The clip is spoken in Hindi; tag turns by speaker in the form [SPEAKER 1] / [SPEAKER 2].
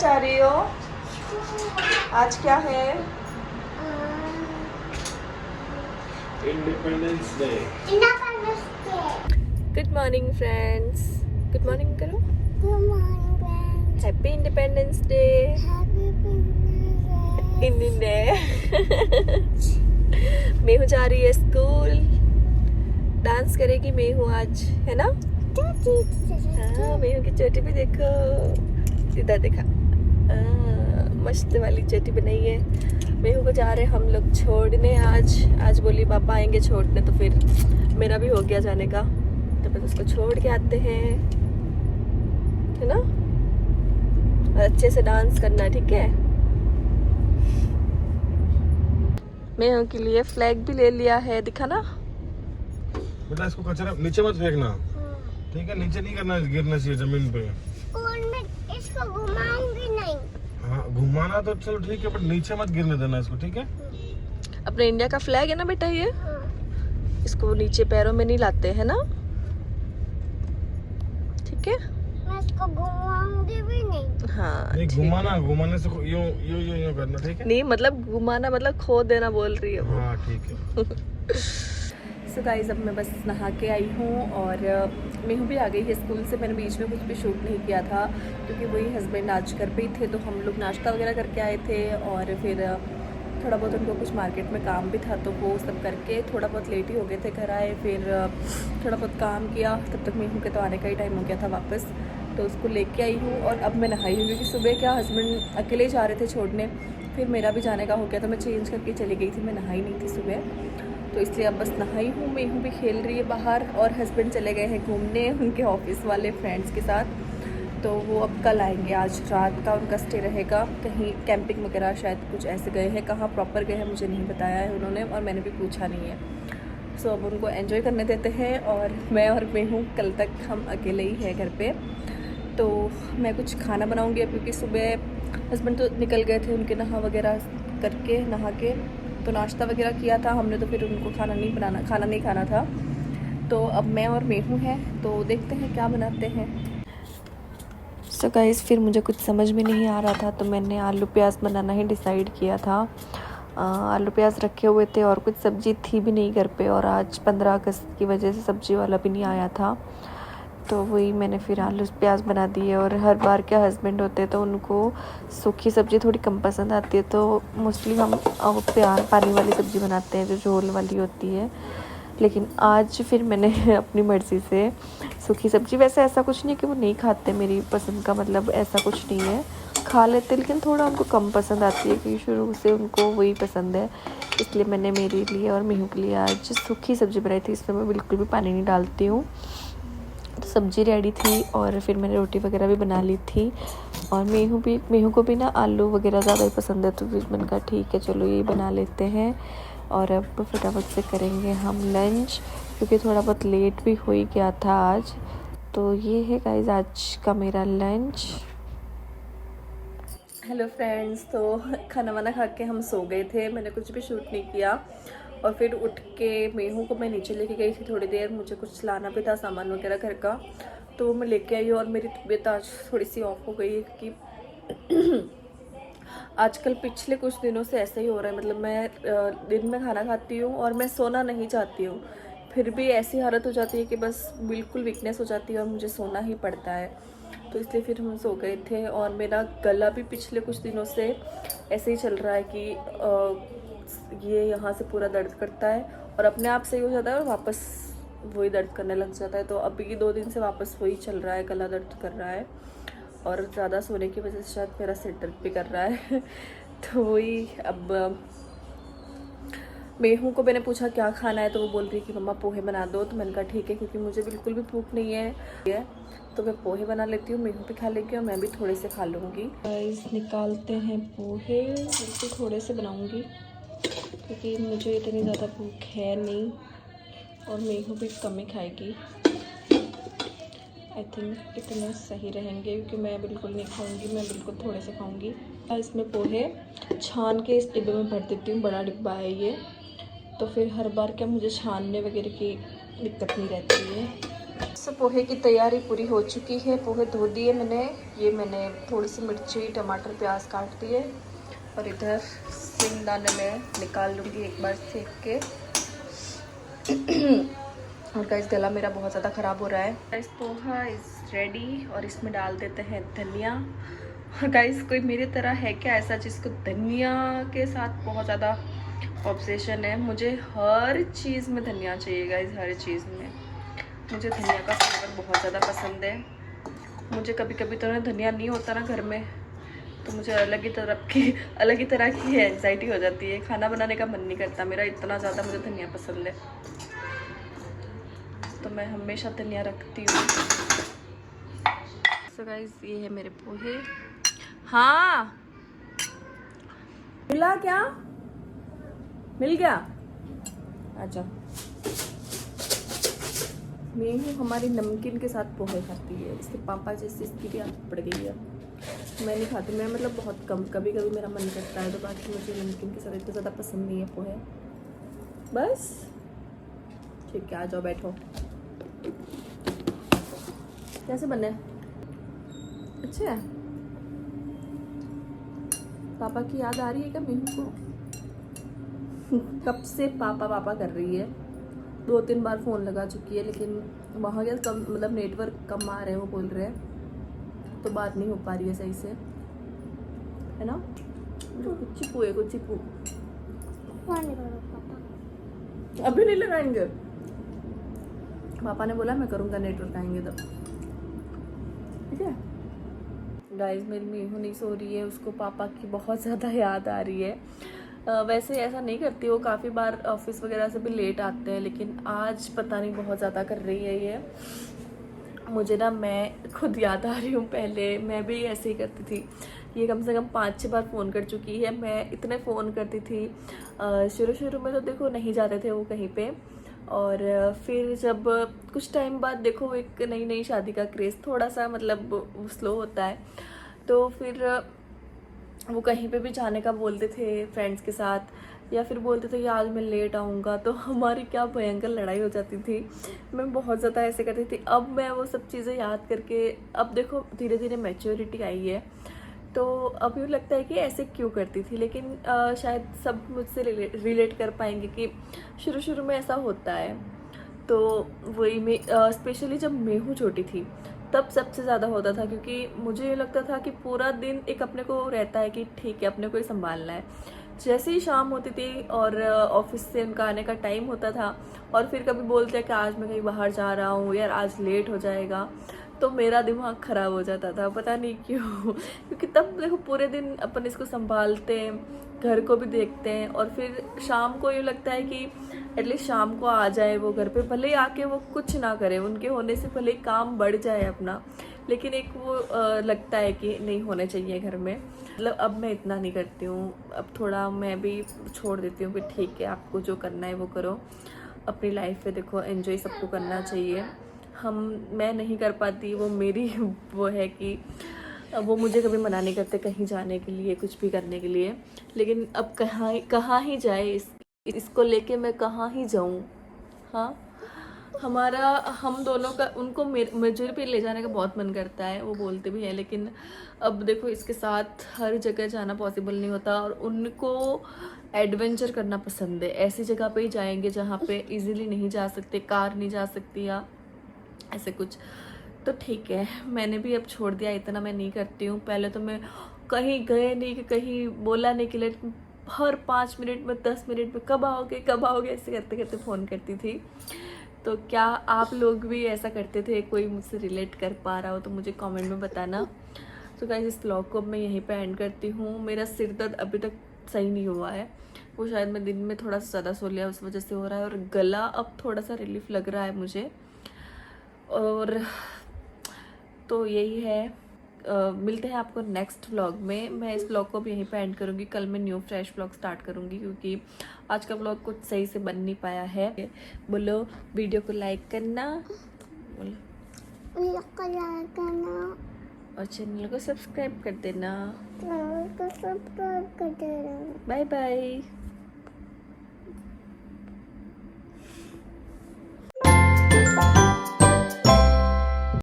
[SPEAKER 1] जा रही हो? आज क्या है?
[SPEAKER 2] Independence day.
[SPEAKER 1] Good morning friends. Good morning करो।
[SPEAKER 3] Good morning, friends.
[SPEAKER 1] Happy independence day.
[SPEAKER 3] Happy Independence
[SPEAKER 1] Indian day. Mayhew जा रही है स्कूल। डांस करेगी मेहू आज, है ना? हाँ, मेहू की चोटी भी देखो, इधर देखा। मस्त वाली चोटी बनाई है। मेहू को जा रहे हम लोग छोड़ने आज बोली पापा आएंगे छोड़ने, तो फिर मेरा भी हो गया जाने का, तो बस उसको छोड़ के आते हैं, है ना? और अच्छे से डांस करना, ठीक है? मेहू के लिए फ्लैग भी ले लिया है, दिखा ना?
[SPEAKER 2] बेटा इसको कचरा नीचे मत फेंकना, ठीक है? नीचे नहीं करना, गिरना चाहिए जमीन पे।
[SPEAKER 3] और मैं इसको घुमाऊंगी नहीं।
[SPEAKER 2] हाँ घुमाना तो चलो ठीक है, बट नीचे मत गिरने देना इसको, ठीक है?
[SPEAKER 1] अपने इंडिया का फ्लैग है ना बेटा ये, इसको नीचे पैरों में नहीं लाते, है ना? ठीक है?
[SPEAKER 3] मैं इसको घुमाऊंगी भी नहीं।
[SPEAKER 1] हाँ
[SPEAKER 2] नहीं
[SPEAKER 1] ठीक।
[SPEAKER 2] घुमाने से यूं यूं यूं यूं करना, ठीक है?
[SPEAKER 1] नहीं मतलब घुमाना मतलब खो देना बोल रही है वो।
[SPEAKER 2] हाँ ठीक है।
[SPEAKER 1] सो गाइस अब मैं बस नहा के आई हूँ और मेहू भी आ गई है स्कूल से। मैंने बीच में कुछ भी शूट नहीं किया था क्योंकि वही हस्बैंड आज घर पे ही थे, तो हम लोग नाश्ता वगैरह करके आए थे और फिर थोड़ा बहुत उनको कुछ मार्केट में काम भी था, तो वो सब करके थोड़ा बहुत लेट ही हो गए थे घर आए। फिर थोड़ा बहुत काम किया, तब तक मेहू के तो आने का ही टाइम हो गया था वापस, तो उसको लेके आई हूँ और अब मैं नहाई हूँ क्योंकि सुबह क्या हस्बैंड अकेले जा रहे थे छोड़ने, फिर मेरा भी जाने का हो गया था, मैं चेंज करके चली गई थी, मैं नहाई नहीं थी सुबह, तो इसलिए अब बस नहाई हूँ। मेहू भी खेल रही है बाहर और हस्बैंड चले गए हैं घूमने उनके ऑफिस वाले फ्रेंड्स के साथ, तो वो अब कल आएंगे। आज रात का उनका स्टे रहेगा, कहीं कैंपिंग वगैरह शायद कुछ ऐसे गए हैं, कहाँ प्रॉपर गए हैं मुझे नहीं बताया है उन्होंने और मैंने भी पूछा नहीं है। सो अब उनको एंजॉय करने देते हैं और मैं और मेहू कल तक हम अकेले ही हैं घर पे। तो मैं कुछ खाना बनाऊँगी अब क्योंकि सुबह हस्बैंड तो निकल गए थे, उनके नहा के तो नाश्ता वगैरह किया था हमने, तो फिर उनको खाना नहीं खाना था, तो अब मैं और मेहू हैं, तो देखते हैं क्या बनाते हैं। सो गाइस फिर मुझे कुछ समझ में नहीं आ रहा था, तो मैंने आलू प्याज बनाना ही डिसाइड किया था। आलू प्याज रखे हुए थे और कुछ सब्ज़ी थी भी नहीं घर पे, और आज 15 अगस्त की वजह से सब्ज़ी वाला भी नहीं आया था, तो वही मैंने फिर आलू प्याज बना दिए। और हर बार क्या हस्बैंड होते हैं तो उनको सूखी सब्ज़ी थोड़ी कम पसंद आती है, तो मोस्टली हम प्यार पानी वाली सब्ज़ी बनाते हैं जो झोल वाली होती है, लेकिन आज फिर मैंने अपनी मर्ज़ी से सूखी सब्ज़ी, वैसे ऐसा कुछ नहीं कि वो नहीं खाते मेरी पसंद का, मतलब ऐसा कुछ नहीं है, खा लेते, लेकिन थोड़ा उनको कम पसंद आती है क्योंकि शुरू से उनको वही पसंद है, इसलिए मैंने मेरे लिए और मेहू के लिए आज सूखी सब्ज़ी बनाई थी। इसमें मैं बिल्कुल भी पानी नहीं डालती हूँ। तो सब्ज़ी रेडी थी और फिर मैंने रोटी वगैरह भी बना ली थी, और मेहू को भी ना आलू वगैरह ज़्यादा ही पसंद है, तो फिर मैंने कहा ठीक है चलो यही बना लेते हैं। और अब फटाफट से करेंगे हम लंच क्योंकि थोड़ा बहुत लेट भी हो ही गया था आज। तो ये है गाइस आज का मेरा लंच। हेलो फ्रेंड्स, तो खाना वाना खा के हम सो गए थे, मैंने कुछ भी शूट नहीं किया, और फिर उठ के मेहू को मैं नीचे लेके गई थी थोड़ी देर, मुझे कुछ लाना भी था सामान वगैरह घर का, तो वो मैं लेके आई और मेरी तबीयत आज थोड़ी सी ऑफ हो गई है क्योंकि आजकल पिछले कुछ दिनों से ऐसा ही हो रहा है, मतलब मैं दिन में खाना खाती हूँ और मैं सोना नहीं चाहती हूँ, फिर भी ऐसी हालत हो जाती है कि बस बिल्कुल वीकनेस हो जाती है और मुझे सोना ही पड़ता है, तो इसलिए फिर हम सो गए थे। और मेरा गला भी पिछले कुछ दिनों से ऐसे ही चल रहा है कि ये यहाँ से पूरा दर्द करता है और अपने आप सही हो जाता है और वापस वही दर्द करने लग जाता है, तो अभी 2 दिन से वापस वही चल रहा है, गला दर्द कर रहा है और ज़्यादा सोने की वजह से शायद मेरा सिर दर्द भी कर रहा है। तो वही अब मेहू को मैंने पूछा क्या खाना है, तो वो बोल रही है कि मम्मा पोहे बना दो, तो मैंने कहा ठीक है, क्योंकि मुझे बिल्कुल भी भूख नहीं है, तो मैं पोहे बना लेती हूँ, मेहू भी खा लेगी और मैं भी थोड़े से खा लूँगी। गाइस निकालते हैं पोहे, बिल्कुल थोड़े से बनाऊँगी क्योंकि मुझे इतनी ज़्यादा भूख है नहीं और मेहू भी कम ही खाएगी। आई थिंक इतने सही रहेंगे क्योंकि मैं बिल्कुल नहीं खाऊंगी, मैं बिल्कुल थोड़े से खाऊंगी। इसमें पोहे छान के इस डिब्बे में भर देती हूँ, बड़ा डिब्बा है ये, तो फिर हर बार क्या मुझे छानने वगैरह की दिक्कत नहीं रहती है। पोहे की तैयारी पूरी हो चुकी है। पोहे धो दिए मैंने। ये मैंने थोड़ी सी मिर्ची, टमाटर, प्याज काट दिए और इधर सिंगदाने में निकाल लूँगी एक बार सेक के। और गाइस गला मेरा बहुत ज़्यादा ख़राब हो रहा है। गाइस पोहा इज़ रेडी और इसमें डाल देते हैं धनिया। और गाइस कोई मेरी तरह है क्या ऐसा जिसको धनिया के साथ बहुत ज़्यादा ऑब्सेशन है? मुझे हर चीज़ में धनिया चाहिए गाइस, हर चीज़ में। मुझे धनिया का फ्लेवर बहुत ज़्यादा पसंद है। मुझे कभी कभी तो ना धनिया नहीं होता ना घर में, तो मुझे अलग ही तरह की एंजाइटी हो जाती है। खाना बनाने का मन नहीं करता मेरा, इतना ज़्यादा मुझे धनिया पसंद है। तो मैं हमेशा धनिया रखती हूँ। सो गाइस ये है मेरे पोहे। हाँ मिला क्या? मिल गया? अच्छा। मेनू हमारी नमकीन के साथ पोहे खाती है। इसके पापा जैसे इसकी भी आदत पड़ गई है। मैं नहीं खाती, मैं मतलब बहुत कम, कभी कभी मेरा मन करता है, तो बाकी मुझे नमकीन के साथ इतना ज़्यादा पसंद नहीं है पोहे। बस ठीक है, आ जाओ बैठो। कैसे बने? अच्छे है? पापा की याद आ रही है क्या मेनू को? कब से पापा पापा कर रही है। 2-3 बार फ़ोन लगा चुकी है, लेकिन वहाँ के कम मतलब नेटवर्क कम आ रहे हैं, वो बोल रहे हैं, तो बात नहीं हो पा रही है सही से, है ना? कुछ चिपू है, कुछ चिपू। अभी नहीं लगाएंगे, पापा ने बोला मैं करूँगा, नेटवर्क आएंगे तब। ठीक है गाइस, मेरी मीहू नहीं सो रही है, उसको पापा की बहुत ज़्यादा याद आ रही है। वैसे ऐसा नहीं करती, वो काफ़ी बार ऑफिस वगैरह से भी लेट आते हैं, लेकिन आज पता नहीं बहुत ज़्यादा कर रही है ये। मुझे ना, मैं खुद याद आ रही हूँ, पहले मैं भी ऐसे ही करती थी। ये कम से कम 5-6 बार फ़ोन कर चुकी है। मैं इतने फ़ोन करती थी, शुरू में तो देखो नहीं जाते थे वो कहीं पे, और फिर जब कुछ टाइम बाद देखो एक नई शादी का क्रेज़ थोड़ा सा मतलब स्लो होता है, तो फिर वो कहीं पे भी जाने का बोलते थे फ्रेंड्स के साथ, या फिर बोलते थे कि आज मैं लेट आऊँगा, तो हमारी क्या भयंकर लड़ाई हो जाती थी। मैं बहुत ज़्यादा ऐसे करती थी। अब मैं वो सब चीज़ें याद करके, अब देखो धीरे धीरे मैच्योरिटी आई है, तो अब यूँ लगता है कि ऐसे क्यों करती थी। लेकिन शायद सब मुझसे रिलेट कर पाएंगे कि शुरू में ऐसा होता है। तो वही मैं स्पेशली जब मेहू छोटी थी तब सबसे ज़्यादा होता था, क्योंकि मुझे ये लगता था कि पूरा दिन एक अपने को रहता है कि ठीक है अपने को ही संभालना है। जैसे ही शाम होती थी और ऑफिस से उनका आने का टाइम होता था, और फिर कभी बोलते हैं कि आज मैं कहीं बाहर जा रहा हूँ, यार आज लेट हो जाएगा, तो मेरा दिमाग ख़राब हो जाता था, पता नहीं क्यों। क्योंकि तब देखो पूरे दिन अपन इसको संभालते हैं, घर को भी देखते हैं, और फिर शाम को ये लगता है कि एटलीस्ट शाम को आ जाए वो घर पे, भले आके वो कुछ ना करे, उनके होने से भले काम बढ़ जाए अपना, लेकिन एक वो लगता है कि नहीं होने चाहिए घर में। मतलब अब मैं इतना नहीं करती हूँ, अब थोड़ा मैं भी छोड़ देती हूँ कि ठीक है आपको जो करना है वो करो, अपनी लाइफ में देखो एंजॉय सबको करना चाहिए। मैं नहीं कर पाती, वो मेरी वो है कि वो मुझे कभी मना नहीं करते कहीं जाने के लिए, कुछ भी करने के लिए, लेकिन अब कहाँ ही जाए, इसको लेके मैं कहाँ ही जाऊँ। हाँ, हम दोनों का, उनको मुझे भी ले जाने का बहुत मन करता है, वो बोलते भी हैं, लेकिन अब देखो इसके साथ हर जगह जाना पॉसिबल नहीं होता, और उनको एडवेंचर करना पसंद है। ऐसी जगह पे ही जाएंगे जहाँ पे इजीली नहीं जा सकते, कार नहीं जा सकती या ऐसे कुछ, तो ठीक है। मैंने भी अब छोड़ दिया, इतना मैं नहीं करती हूँ। पहले तो मैं कहीं गए नहीं कि कहीं बोला नहीं कि लेट, हर 5 मिनट में 10 मिनट में कब आओगे ऐसे करते करते फ़ोन करती थी। तो क्या आप लोग भी ऐसा करते थे? कोई मुझसे रिलेट कर पा रहा हो तो मुझे कमेंट में बताना। तो गाइस इस व्लॉग को अब मैं यहीं पे एंड करती हूँ। मेरा सिर दर्द अभी तक सही नहीं हुआ है, वो शायद मैं दिन में थोड़ा सा ज़्यादा सो लिया उस वजह से हो रहा है, और गला अब थोड़ा सा रिलीफ लग रहा है मुझे। और तो यही है, मिलते हैं आपको नेक्स्ट व्लॉग में। मैं इस व्लॉग को भी यहीं पे एंड करूँगी, कल मैं न्यू फ्रेश व्लॉग स्टार्ट करूँगी, क्योंकि आज का व्लॉग कुछ सही से बन नहीं पाया है। बोलो वीडियो को लाइक करना, बोलो और चैनल को सब्सक्राइब कर देना। Bye bye.